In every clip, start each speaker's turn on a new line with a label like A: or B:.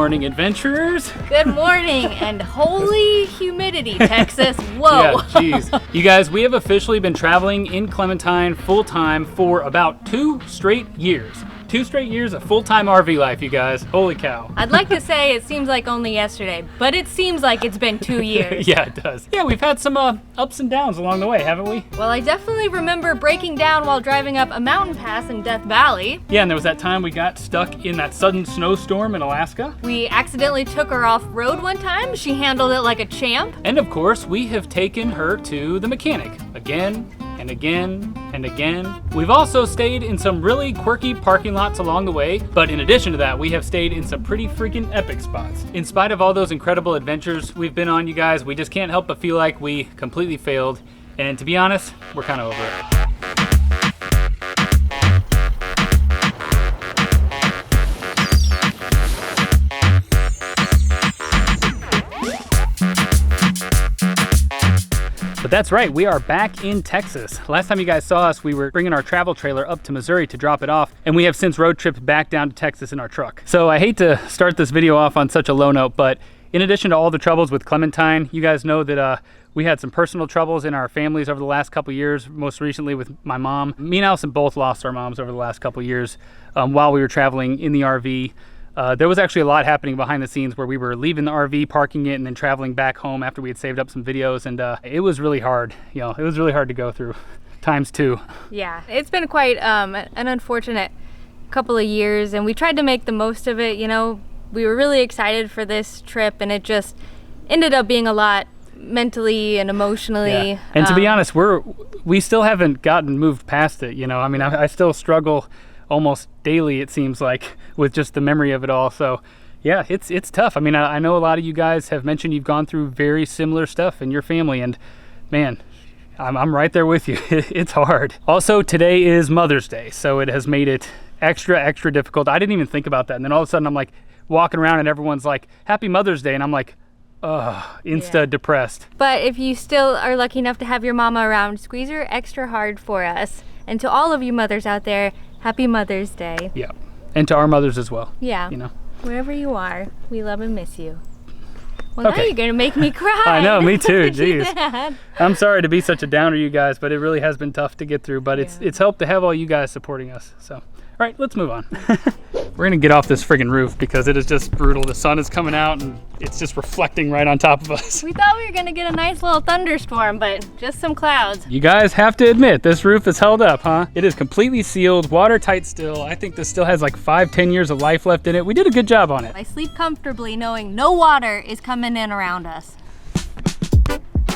A: morning, adventurers.
B: Good morning, and holy humidity, Texas. Whoa.
A: Yeah, jeez. You guys, we have officially been traveling in Clementine full-time for about 2 straight years. 2 straight years of full-time RV life, you guys. Holy cow.
B: I'd like to say it seems like only yesterday, but it seems like it's been 2 years.
A: Yeah, it does. Yeah, we've had some ups and downs along the way, haven't we?
B: Well, I definitely remember breaking down while driving up a mountain pass in Death Valley.
A: Yeah, and there was that time we got stuck in that sudden snowstorm in Alaska.
B: We accidentally took her off-road one time. She handled it like a champ.
A: And of course, we have taken her to the mechanic again and again and again. We've also stayed in some really quirky parking lots along the way, but in addition to that, we have stayed in some pretty freaking epic spots. In spite of all those incredible adventures we've been on, you guys, we just can't help but feel like we completely failed. And to be honest, we're kind of over it. But that's right, we are back in Texas. Last time you guys saw us, we were bringing our travel trailer up to Missouri to drop it off, and we have since road tripped back down to Texas in our truck. So I hate to start this video off on such a low note, but in addition to all the troubles with Clementine, you guys know that we had some personal troubles in our families over the last couple years, most recently with my mom. Me and Allison both lost our moms over the last couple years while we were traveling in the RV. There was actually a lot happening behind the scenes where we were leaving the RV, parking it, and then traveling back home after we had saved up some videos, and it was really hard. You know, it was really hard to go through, ×2.
B: Yeah, it's been quite an unfortunate couple of years, and we tried to make the most of it. You know, we were really excited for this trip, and it just ended up being a lot mentally and emotionally.
A: Yeah. And to be honest, we still haven't gotten moved past it. You know, I mean, I still struggle almost daily, it seems like, with just the memory of it all. So yeah, it's tough. I mean, I know a lot of you guys have mentioned you've gone through very similar stuff in your family, and man, I'm right there with you. It's hard. Also, today is Mother's Day, so it has made it extra difficult. I didn't even think about that, and then all of a sudden I'm like walking around and everyone's like, Happy Mother's Day, and I'm like, depressed.
B: But if you still are lucky enough to have your mama around, squeeze her extra hard for us. And to all of you mothers out there, Happy Mother's Day.
A: Yeah, and to our mothers as well.
B: Yeah,
A: you know,
B: wherever you are, we love and miss you. Well,
A: okay.
B: Now you're gonna make me cry.
A: I know, me too. Jeez, I'm sorry to be such a downer, you guys, but it really has been tough to get through. But it's helped to have all you guys supporting us. So, all right, let's move on. We're gonna get off this friggin' roof because it is just brutal. The sun is coming out and it's just reflecting right on top of us.
B: We thought we were gonna get a nice little thunderstorm, but just some clouds.
A: You guys have to admit, this roof is held up, huh? It is completely sealed, watertight still. I think this still has like 5-10 years of life left in it. We did a good job on it.
B: I sleep comfortably knowing no water is coming in around us.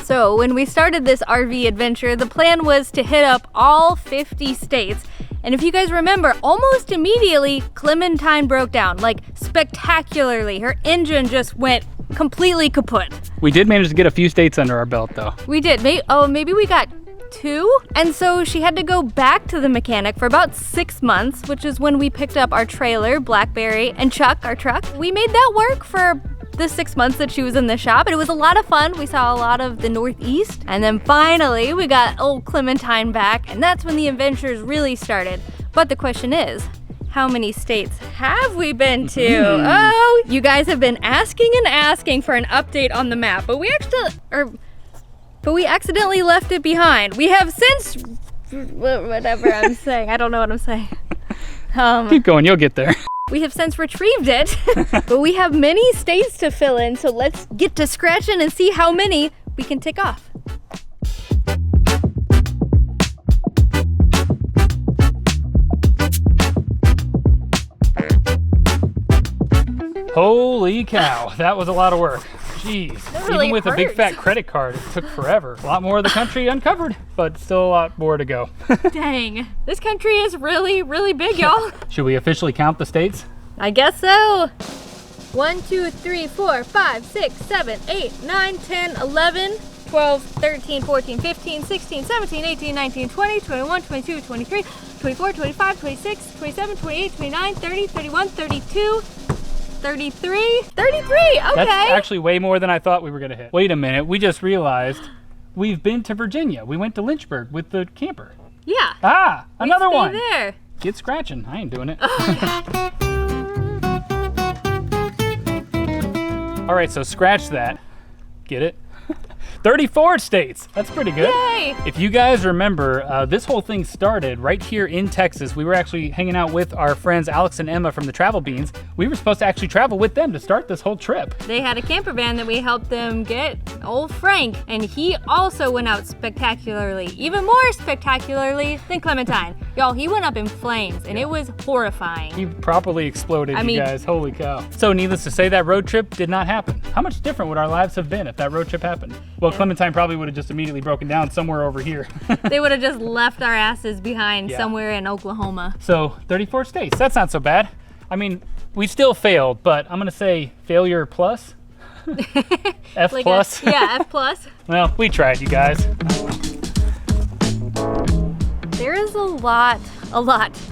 B: So when we started this RV adventure, the plan was to hit up all 50 states. And if you guys remember, almost immediately, Clementine broke down, like spectacularly. Her engine just went completely kaput.
A: We did manage to get a few states under our belt though.
B: We did, maybe we got 2? And so she had to go back to the mechanic for about 6 months, which is when we picked up our trailer, Blackberry, and Chuck, our truck. We made that work for the 6 months that she was in the shop, and it was a lot of fun. We saw a lot of the Northeast, and then finally we got old Clementine back, and that's when the adventures really started. But the question is, how many states have we been to? Oh, you guys have been asking and asking for an update on the map, but we accidentally left it behind. We have since, whatever I'm saying, I don't know what I'm saying.
A: Keep going, you'll get there.
B: We have since retrieved it, but we have many states to fill in, so let's get to scratching and see how many we can tick off.
A: Holy cow, that was a lot of work. Jeez,
B: really
A: even with
B: hurts.
A: a big fat credit card, it took forever. A lot more of the country uncovered, but still a lot more to go.
B: Dang, this country is really big, y'all.
A: Should we officially count the states?
B: I guess so. 1, 2, 3, 4, 5, 6, 7, 8, 9, 10, 11, 12, 13, 14, 15, 16, 17, 18, 19, 20, 21, 22, 23, 24, 25, 26, 27, 28, 29, 30, 31, 32, 33? 33, okay.
A: That's actually way more than I thought we were gonna hit. Wait a minute, we just realized we've been to Virginia. We went to Lynchburg with the camper.
B: Yeah.
A: Ah, another one.
B: There.
A: Get scratching, I ain't doing it. All right, so scratch that. Get it? 34 states. That's pretty good.
B: Yay!
A: If you guys remember, this whole thing started right here in Texas. We were actually hanging out with our friends Alex and Emma from the Travel Beans. We were supposed to actually travel with them to start this whole trip.
B: They had a camper van that we helped them get, old Frank, and he also went out spectacularly, even more spectacularly than Clementine. Y'all, he went up in flames, and it was horrifying.
A: He properly exploded, you guys. Holy cow. So needless to say, that road trip did not happen. How much different would our lives have been if that road trip happened? Well, Clementine probably would have just immediately broken down somewhere over here.
B: They would have just left our asses behind somewhere in Oklahoma.
A: So 34 states, that's not so bad. I mean, we still failed, but I'm gonna say failure plus. F
B: Like
A: plus.
B: F plus.
A: Well, we tried, you guys.
B: There is a lot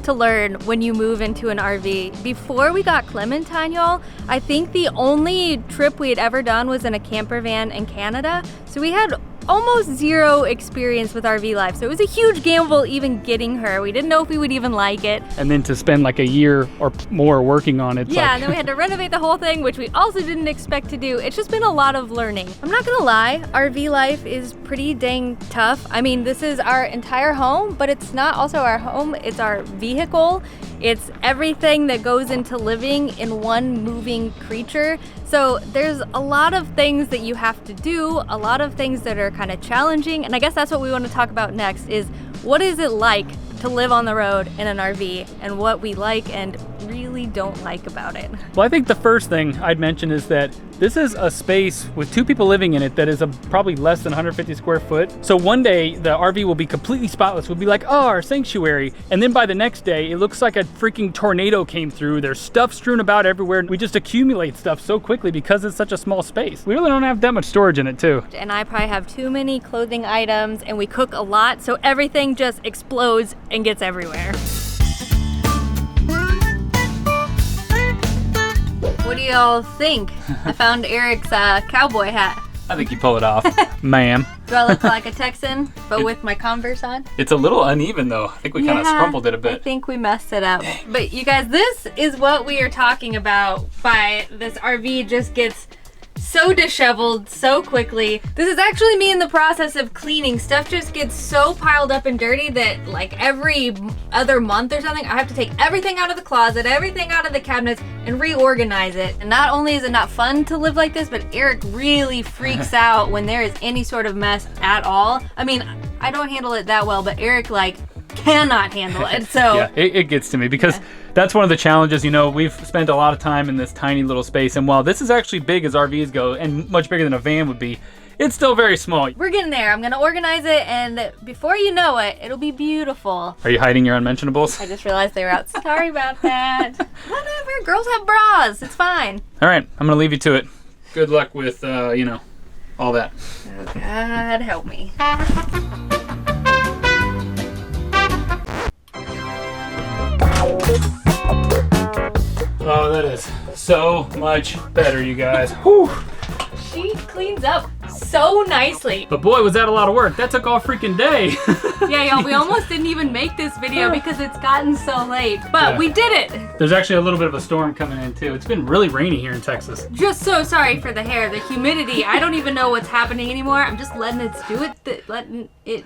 B: to learn when you move into an RV. Before we got Clementine, y'all, I think the only trip we had ever done was in a camper van in Canada. So we had almost zero experience with RV life. So it was a huge gamble even getting her. We didn't know if we would even like it.
A: And then to spend like a year or more working on it.
B: Yeah, and then we had to renovate the whole thing, which we also didn't expect to do. It's just been a lot of learning. I'm not gonna lie, RV life is pretty dang tough. I mean, this is our entire home, but it's not also our home, it's our vehicle. It's everything that goes into living in one moving creature. So there's a lot of things that you have to do, a lot of things that are kind of challenging. And I guess that's what we want to talk about next is what is it like to live on the road in an RV and what we like and really don't like about it.
A: Well, I think the first thing I'd mention is that this is a space with two people living in it that is probably less than 150 square foot. So one day the RV will be completely spotless. We'll be like, oh, our sanctuary. And then by the next day, it looks like a freaking tornado came through. There's stuff strewn about everywhere. We just accumulate stuff so quickly because it's such a small space. We really don't have that much storage in it too.
B: And I probably have too many clothing items and we cook a lot. So everything just explodes and gets everywhere. What do y'all think? I found Eric's cowboy hat.
A: I think you pull it off, ma'am.
B: Do I look like a Texan, but with my Converse on?
A: It's a little uneven though. I think we kind of scrumpled it a bit.
B: I think we messed it up. But you guys, this is what we are talking about by this RV just gets so disheveled so quickly. This is actually me in the process of cleaning. Stuff just gets so piled up and dirty that like every other month or something, I have to take everything out of the closet, everything out of the cabinets and reorganize it. And not only is it not fun to live like this, but Eric really freaks out when there is any sort of mess at all. I mean, I don't handle it that well, but Eric like cannot handle it. So
A: yeah, it gets to me because that's one of the challenges. You know, we've spent a lot of time in this tiny little space, and while this is actually big as RVs go and much bigger than a van would be, it's still very small.
B: We're getting there. I'm gonna organize it, and before you know it, it'll be beautiful.
A: Are you hiding your unmentionables?
B: I just realized they were out. Sorry about that. Whatever, girls have bras. It's fine.
A: All right, I'm gonna leave you to it. Good luck with, you know, all that.
B: Oh, God help me.
A: Oh, that is so much better, you guys. Whew.
B: She cleans up so nicely.
A: But boy, was that a lot of work. That took all freaking day.
B: Yeah, y'all, we almost didn't even make this video because it's gotten so late. But we did it.
A: There's actually a little bit of a storm coming in too. It's been really rainy here in Texas.
B: Just so sorry for the hair, the humidity. I don't even know what's happening anymore. I'm just letting it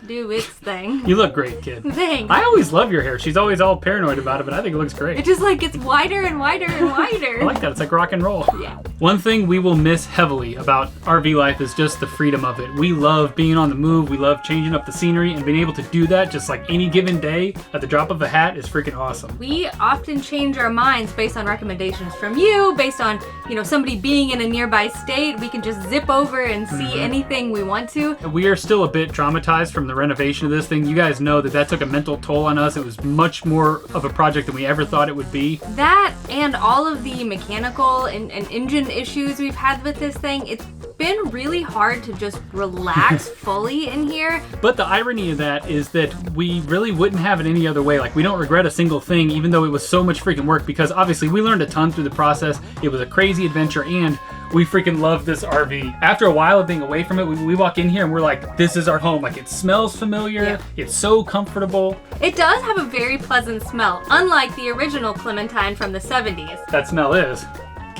B: do its thing.
A: You look great, kid.
B: Thanks.
A: I always love your hair. She's always all paranoid about it, but I think it looks great.
B: It just like gets wider and wider and wider.
A: I like that. It's like rock and roll.
B: Yeah.
A: One thing we will miss heavily about RV life is just the freedom of it. We love being on the move. We love changing up the scenery, and being able to do that just like any given day at the drop of a hat is freaking awesome.
B: We often change our minds based on recommendations from you, based on, you know, somebody being in a nearby state. We can just zip over and see anything we want to.
A: We are still a bit traumatized from the renovation of this thing. You guys know that took a mental toll on us. It was much more of a project than we ever thought it would be.
B: That and all of the mechanical and engine issues we've had with this thing, it's been really hard to just relax fully in here.
A: But the irony of that is that we really wouldn't have it any other way. Like, we don't regret a single thing, even though it was so much freaking work, because obviously we learned a ton through the process. It was a crazy adventure, and we freaking love this RV. After a while of being away from it, we walk in here and we're like, this is our home. Like, it smells familiar.
B: Yeah.
A: It's so comfortable.
B: It does have a very pleasant smell, unlike the original Clementine from the 70s.
A: That smell is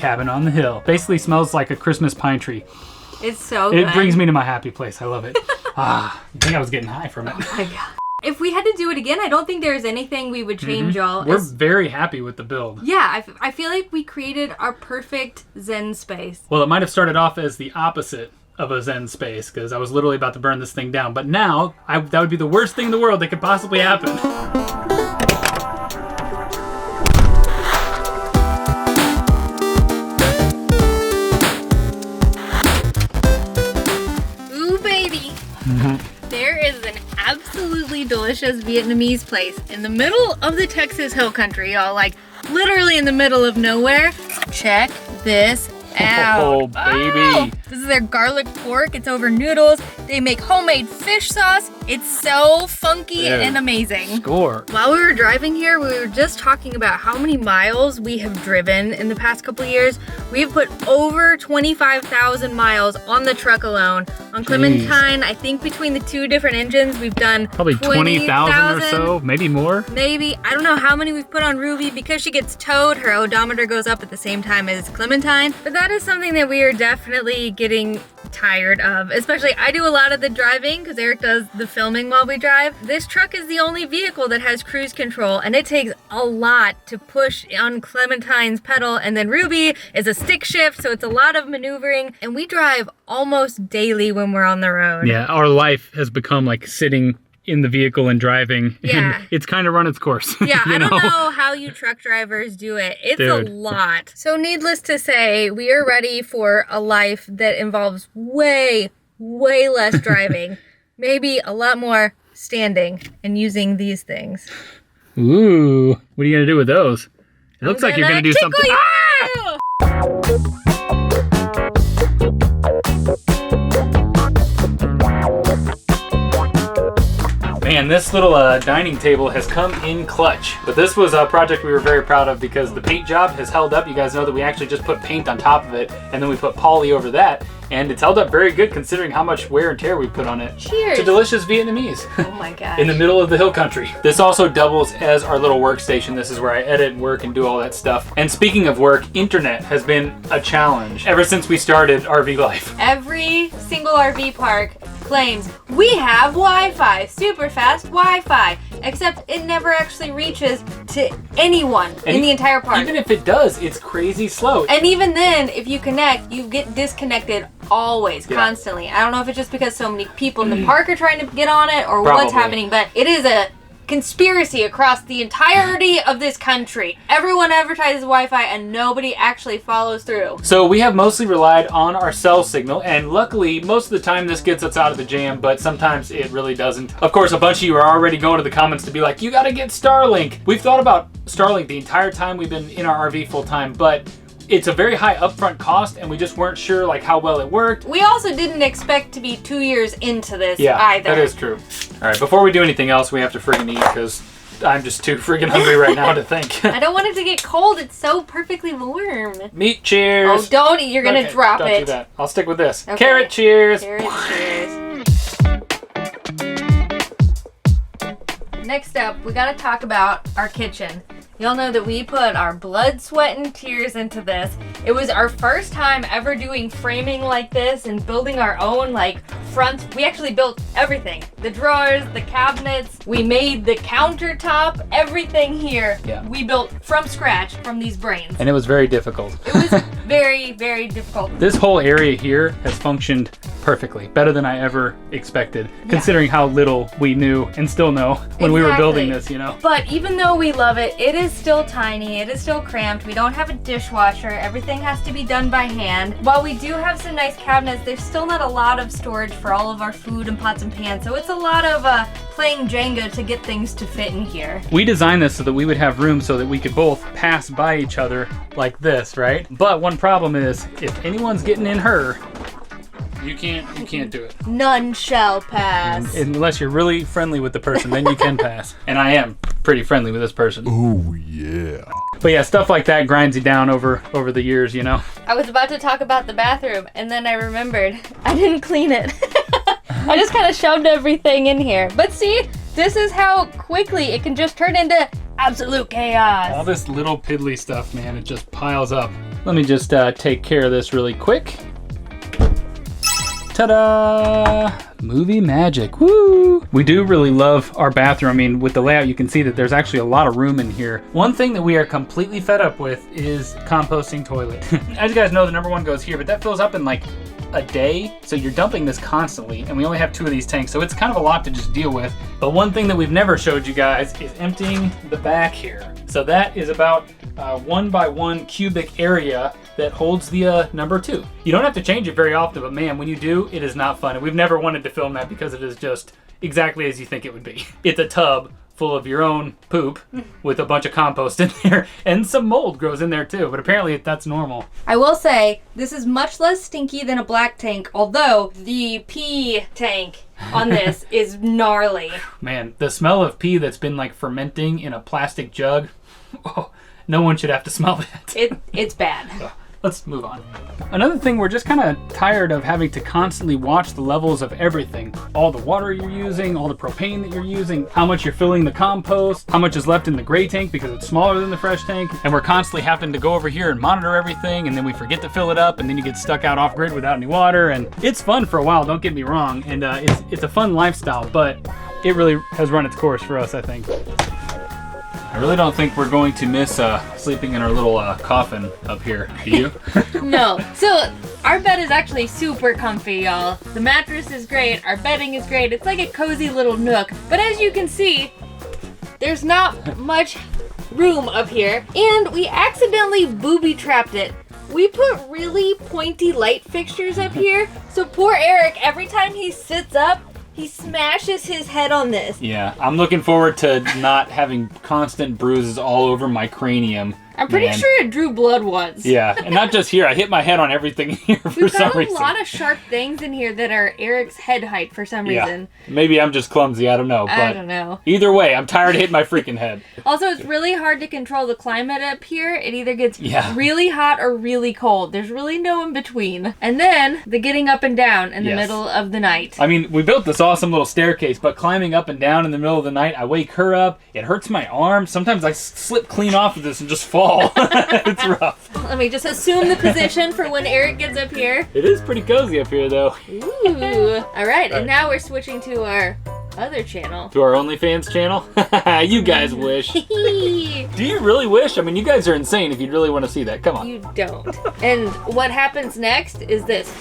A: cabin on the hill. Basically smells like a Christmas pine tree.
B: It's so good.
A: It brings me to my happy place. I love it. I think I was getting high from it.
B: Oh my God. If we had to do it again, I don't think there's anything we would change, y'all.
A: We're very happy with the build.
B: Yeah, I feel like we created our perfect Zen space.
A: Well, it might have started off as the opposite of a Zen space, because I was literally about to burn this thing down. But now, that would be the worst thing in the world that could possibly happen.
B: Ooh, baby. There is an absolutely delicious Vietnamese place in the middle of the Texas hill country, y'all. Like, literally in the middle of nowhere. Check this out.
A: Oh, baby.
B: This is their garlic pork. It's over noodles. They make homemade fish sauce. It's so funky and amazing.
A: Score.
B: While we were driving here, we were just talking about how many miles we have driven in the past couple of years. We've put over 25,000 miles on the truck alone. On Clementine, I think between the two different engines, we've done
A: probably 20,000 or so, maybe more.
B: Maybe. I don't know how many we've put on Ruby. Because she gets towed, her odometer goes up at the same time as Clementine. But that is something that we are definitely getting tired of. Especially, I do a lot of the driving because Eric does the filming while we drive. This truck is the only vehicle that has cruise control, and it takes a lot to push on Clementine's pedal, and then Ruby is a stick shift, so it's a lot of maneuvering, and we drive almost daily when we're on the road.
A: Yeah, our life has become like sitting in the vehicle and driving.
B: Yeah.
A: And it's kind of run its course.
B: Yeah, I don't know how you truck drivers do it. It's a lot. So needless to say, we are ready for a life that involves way less driving. Maybe a lot more standing and using these things.
A: Ooh, what are you gonna do with those? It looks like you're gonna do something.
B: Ah!
A: Man, this little dining table has come in clutch. But this was a project we were very proud of because the paint job has held up. You guys know that we actually just put paint on top of it, and then we put poly over that. And it's held up very good considering how much wear and tear we put on it.
B: Cheers.
A: To delicious Vietnamese.
B: Oh my gosh.
A: In the middle of the hill country. This also doubles as our little workstation. This is where I edit and work and do all that stuff. And speaking of work, internet has been a challenge ever since we started RV life.
B: Every single RV park claims we have Wi-Fi, super fast Wi-Fi, except it never actually reaches to anyone in the entire park.
A: Even if it does, it's crazy slow.
B: And even then, if you connect, you get disconnected always, constantly. I don't know if it's just because so many people in the park are trying to get on it or what's happening, but it is a conspiracy across the entirety of this country. Everyone advertises Wi-Fi and nobody actually follows through.
A: So we have mostly relied on our cell signal, and luckily most of the time this gets us out of the jam, but sometimes it really doesn't. Of course, a bunch of you are already going to the comments to be like, you gotta get Starlink. We've thought about Starlink the entire time we've been in our RV full time, but it's a very high upfront cost, and we just weren't sure like how well it worked.
B: We also didn't expect to be 2 years into this either.
A: Yeah, that is true. All right, before we do anything else, we have to friggin' eat because I'm just too friggin' hungry right now to think.
B: I don't want it to get cold. It's so perfectly warm.
A: Meat cheers.
B: Oh, don't eat. You're gonna drop
A: don't
B: it.
A: Do that. I'll stick with this.
B: Okay.
A: Carrot cheers.
B: Carrot cheers. Next up, we gotta talk about our kitchen. Y'all know that we put our blood, sweat, and tears into this. It was our first time ever doing framing like this and building our own front. We actually built everything. The drawers, the cabinets, we made the countertop, everything here.
A: Yeah.
B: We built from scratch from these brains.
A: And it was very difficult.
B: It was very, very difficult.
A: This whole area here has functioned perfectly, better than I ever expected, considering how little we knew and still know when we were building this, you know.
B: But even though we love it, it is still tiny, it is still cramped, we don't have a dishwasher, everything has to be done by hand. While we do have some nice cabinets, there's still not a lot of storage for all of our food and pots and pans, so it's a lot of playing Jenga to get things to fit in here.
A: We designed this so that we would have room so that we could both pass by each other like this, right? But one problem is, if anyone's getting in her, you can't do it.
B: None shall pass.
A: Unless you're really friendly with the person, then you can pass. And I am pretty friendly with this person.
C: Oh yeah.
A: But yeah, stuff like that grinds you down over the years, you know?
B: I was about to talk about the bathroom, and then I remembered I didn't clean it. I just kind of shoved everything in here. But see, this is how quickly it can just turn into absolute chaos.
A: All this little piddly stuff, man, it just piles up. Let me just take care of this really quick. Ta-da! Movie magic, woo! We do really love our bathroom. I mean, with the layout, you can see that there's actually a lot of room in here. One thing that we are completely fed up with is composting toilet. As you guys know, the number one goes here, but that fills up in like a day. So you're dumping this constantly, and we only have 2 of these tanks. So it's kind of a lot to just deal with. But one thing that we've never showed you guys is emptying the back here. So that is about 1 by 1 cubic area that holds the number 2. You don't have to change it very often, but man, when you do, it is not fun. And we've never wanted to film that because it is just exactly as you think it would be. It's a tub full of your own poop with a bunch of compost in there, and some mold grows in there too, but apparently that's normal.
B: I will say, this is much less stinky than a black tank, although the pee tank on this is gnarly.
A: Man, the smell of pee that's been like fermenting in a plastic jug, oh, no one should have to smell that.
B: It's bad.
A: Let's move on. Another thing, we're just kind of tired of having to constantly watch the levels of everything. All the water you're using, all the propane that you're using, how much you're filling the compost, how much is left in the gray tank because it's smaller than the fresh tank. And we're constantly having to go over here and monitor everything, and then we forget to fill it up, and then you get stuck out off grid without any water. And it's fun for a while, don't get me wrong. And it's a fun lifestyle, but it really has run its course for us, I think. I really don't think we're going to miss sleeping in our little coffin up here. Do you?
B: No. So our bed is actually super comfy, y'all. The mattress is great. Our bedding is great. It's like a cozy little nook. But as you can see, there's not much room up here. And we accidentally booby-trapped it. We put really pointy light fixtures up here. So poor Eric, every time he sits up, he smashes his head on this.
A: Yeah, I'm looking forward to not having constant bruises all over my cranium.
B: I'm pretty sure it drew blood once.
A: Yeah, and not just here. I hit my head on everything here for some reason.
B: We've got a lot of sharp things in here that are Eric's head height for some reason.
A: Maybe I'm just clumsy. I don't know. But
B: I don't know.
A: Either way, I'm tired of hitting my freaking head.
B: Also, it's really hard to control the climate up here. It either gets really hot or really cold. There's really no in between. And then the getting up and down in the middle of the night.
A: I mean, we built this awesome little staircase, but climbing up and down in the middle of the night, I wake her up. It hurts my arm. Sometimes I slip clean off of this and just fall. It's rough.
B: Let me just assume the position for when Eric gets up here.
A: It is pretty cozy up here, though.
B: Ooh. All right, and now we're switching to our other channel.
A: To our OnlyFans channel? You guys wish. Do you really wish? I mean, you guys are insane if you really want to see that. Come on.
B: You don't. And what happens next is this.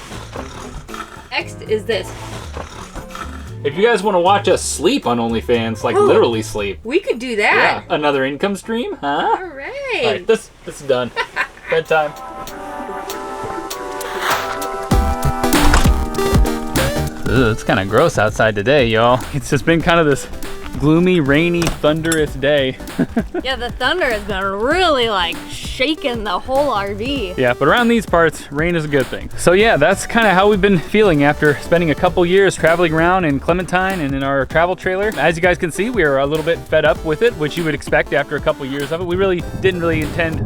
B: Next is this.
A: If you guys want to watch us sleep on OnlyFans, like literally sleep.
B: We could do that.
A: Yeah, another income stream, huh?
B: All right.
A: All right, this is done. Bedtime. Ugh, it's kind of gross outside today, y'all. It's just been kind of this gloomy, rainy, thunderous day.
B: Yeah, the thunder has been really like shaking the whole RV.
A: Yeah, but around these parts, rain is a good thing. So yeah, that's kind of how we've been feeling after spending a couple years traveling around in Clementine and in our travel trailer. As you guys can see, we are a little bit fed up with it, which you would expect after a couple years of it. We really didn't intend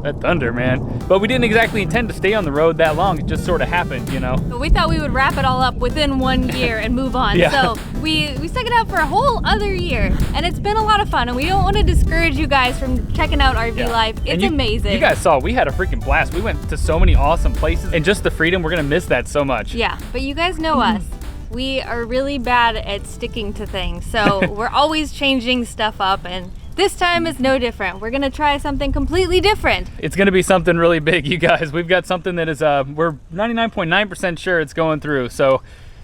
A: that thunder, man. But we didn't exactly intend to stay on the road that long. It just sort of happened, you know.
B: But we thought we would wrap it all up within 1 year and move on.
A: Yeah.
B: So we stuck it out for a whole other year. And it's been a lot of fun. And we don't want to discourage you guys from checking out RV life. It's amazing.
A: You guys saw, we had a freaking blast. We went to so many awesome places. And just the freedom, we're going to miss that so much.
B: Yeah, but you guys know us. We are really bad at sticking to things. So we're always changing stuff up, and this time is no different. We're gonna try something completely different.
A: It's gonna be something really big, you guys. We've got something that is, we're 99.9% sure it's going through. So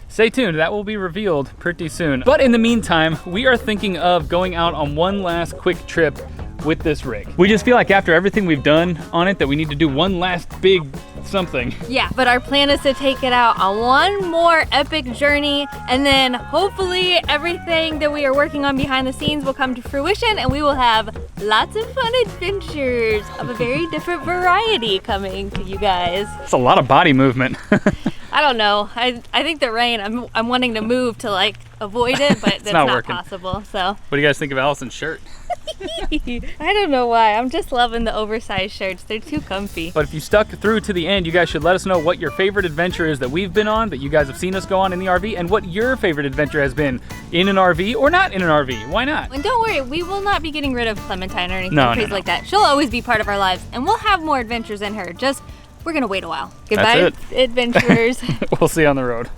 A: stay tuned, that will be revealed pretty soon. But in the meantime, we are thinking of going out on one last quick trip with this rig. We just feel like after everything we've done on it that we need to do one last big something.
B: Yeah, but our plan is to take it out on one more epic journey, and then hopefully everything that we are working on behind the scenes will come to fruition, and we will have lots of fun adventures of a very different variety coming to you guys.
A: It's a lot of body movement.
B: I don't know. I think the rain, I'm wanting to move to like avoid it, but that's not possible. So
A: what do you guys think of Allison's shirt?
B: I don't know why. I'm just loving the oversized shirts. They're too comfy.
A: But if you stuck through to the end, you guys should let us know what your favorite adventure is that we've been on, that you guys have seen us go on in the RV, and what your favorite adventure has been in an RV or not in an RV. Why not?
B: And don't worry, we will not be getting rid of Clementine or anything
A: No,
B: crazy
A: no.
B: like that. She'll always be part of our lives, and we'll have more adventures in her. Just, we're gonna wait a while. Goodbye,
A: That's
B: adventurers.
A: We'll see you on the road.